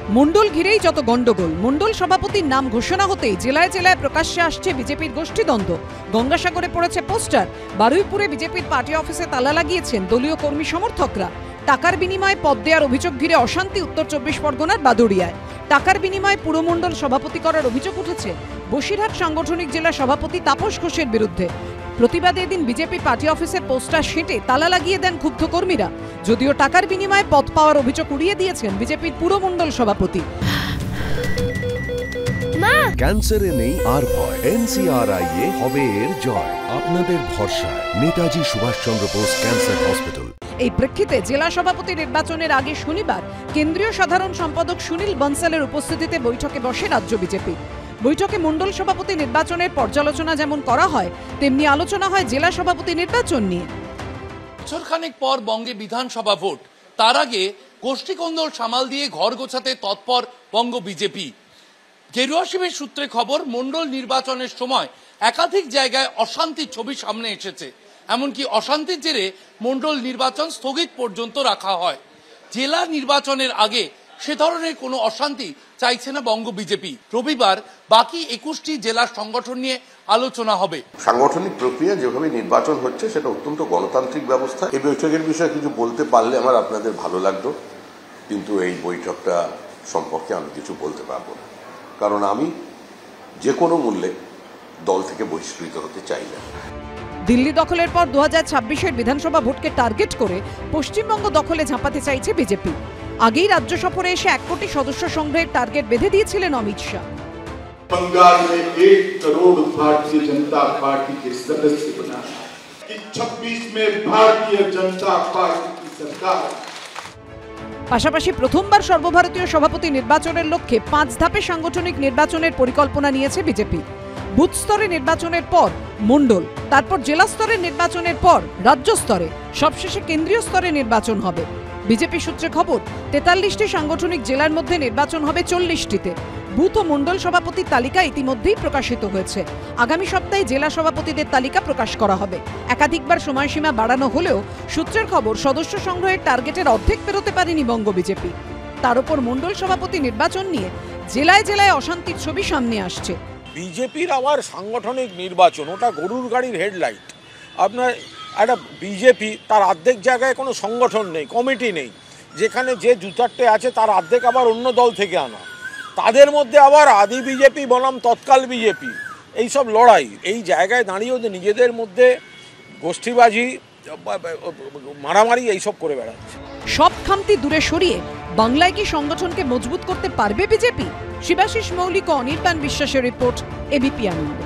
মন্ডল ঘিরেই যত গন্ডগোল। মন্ডল সভাপতির নাম ঘোষণা হতেই জেলায় জেলায় প্রকাশ্যে আসছে বিজেপির গোষ্ঠীদ্বন্দ্ব। গঙ্গাসাগরে পড়েছে পোস্টার, বারুইপুরে বিজেপির পার্টি অফিসে তালা লাগিয়েছেন দলীয় কর্মী সমর্থকরা। টাকার বিনিময়ে পদ দেওয়ার অভিযোগ ঘিরে অশান্তি উত্তর 24 পরগনার বাদুড়িয়ায়। টাকার বিনিময়ে পুরমণ্ডল সভাপতি করার অভিযোগ উঠেছে বসিরহাট সাংগঠনিক জেলা সভাপতি তাপস ঘোষের বিরুদ্ধে। প্রতিবাদে এদিন বিজেপি পার্টি অফিসের পোস্টার সেঁটে তালা লাগিয়ে দেন ক্ষুব্ধ কর্মীরা। যদিও টাকার বিনিময়ে পদ পাওয়ার অভিযোগ উড়িয়ে দিয়েছেন বিজেপির পুরমণ্ডল সভাপতি। ক্যান্সারে নেই আর ভয়, NCRI হবে এর জয়। আপনাদের ভরসা নেতাজি সুভাষচন্দ্র বোস ক্যান্সার হসপিটাল। এই প্রেক্ষিতে জেলা সভাপতি নির্বাচনের আগে শনিবার কেন্দ্রীয় সাধারণ সম্পাদক সুনীল বনসালের উপস্থিতিতে বৈঠকে বসে রাজ্য বিজেপি। বৈঠকে মণ্ডল সভাপতি নির্বাচনের পর্যালোচনা যেমন করা হয়, তেমনি আলোচনা হয় জেলা সভাপতি নির্বাচন নিয়ে। বছরখানেক পর বঙ্গে বিধানসভা ভোট, তার আগে গোষ্ঠীকন্দল সামাল দিয়ে ঘর গোছাতে তৎপর বঙ্গ বিজেপি। গেরুয়া শিবির সূত্রে খবর, মণ্ডল নির্বাচনের সময় একাধিক জায়গায় অশান্তির ছবি সামনে এসেছে। এমনকি অশান্তির জেরে মণ্ডল নির্বাচন স্থগিত পর্যন্ত রাখা হয়। জেলা নির্বাচনের আগে সে ধরনের কোনো অশান্তি চাইছে না বঙ্গ বিজেপি। রবিবার বাকি 21টি জেলার সংগঠন নিয়ে আলোচনা হবে। সাংগঠনিক প্রক্রিয়া যেভাবে নির্বাচন হচ্ছে সেটা অত্যন্ত গণতান্ত্রিক ব্যবস্থা। এই বৈঠকের বিষয়ে কিছু বলতে পারলে আমার আপনাদের ভালো লাগতো, কিন্তু এই বৈঠকটা সম্পর্কে আমি কিছু বলতে পারবো না, কারণ আমি যে কোনো মূল্যে দল থেকে বহিষ্কৃত হতে চাই না। দিল্লি দখলের পর 2026-এর বিধানসভা ভোটকে টার্গেট করে পশ্চিমবঙ্গ দখলে ঝাঁপাতে চাইছে বিজেপি। আগেই রাজ্য সফরে এসে 1 কোটি সদস্য সংগ্রহের টার্গেট বেঁধে দিয়েছিলেন অমিত শাহ। बंगाल में 1 करोड़ भारतीय जनता पार्टी के सदस्य बना कि 26 में भारतीय जनता पार्टी की सरकार। পাশাপাশি প্রথমবার সর্বভারতীয় সভাপতি নির্বাচনের লক্ষ্যে 5 ধাপে সাংগঠনিক নির্বাচনের পরিকল্পনা নিয়েছে বিজেপি। বুথ স্তরে নির্বাচনের পর মণ্ডল, তারপর জেলা স্তরের নির্বাচনের পর রাজ্য স্তরে, সবশেষে কেন্দ্রীয় স্তরে নির্বাচন হবে। বিজেপি সূত্রে খবর, 43টি সাংগঠনিক জেলার মধ্যে নির্বাচন হবে 40টিতে। বুথ ও মণ্ডল সভাপতির তালিকা ইতিমধ্যেই প্রকাশিত হয়েছে। আগামী সপ্তাহে জেলা সভাপতিদের তালিকা প্রকাশ করা হবে। একাধিকবার সময়সীমা বাড়ানো হলেও সূত্রের খবর, সদস্য সংগ্রহের টার্গেটের অর্ধেক পেরোতে পারেনি বঙ্গ বিজেপি। তার উপর মণ্ডল সভাপতি নির্বাচন নিয়ে জেলায় জেলায় অশান্তির ছবি সামনে আসছে। বিজেপির আবার সাংগঠনিক নির্বাচন, ওটা গরুর গাড়ির হেডলাইট। আপনার একটা বিজেপি, তার অর্ধেক জায়গায় কোনো সংগঠন নেই, কমিটি নেই, যেখানে যে 2-4টে আছে তার অর্ধেক আবার অন্য দল থেকে আনা। তাদের মধ্যে আবার আদি বিজেপি বনাম তৎকাল বিজেপি, এইসব লড়াই। এই জায়গায় দাঁড়িয়েও যে নিজেদের মধ্যে গোষ্ঠীবাজি, মারামারি এইসব করে বেড়াচ্ছে। সব খামতি দূরে সরিয়ে বাংলায় কি সংগঠনকে মজবুত করতে পারবে বিজেপি? শিবাশিস মৌলিক ও অনির্বাণ বিশ্বাসের রিপোর্ট, এবিপি আনন্দ।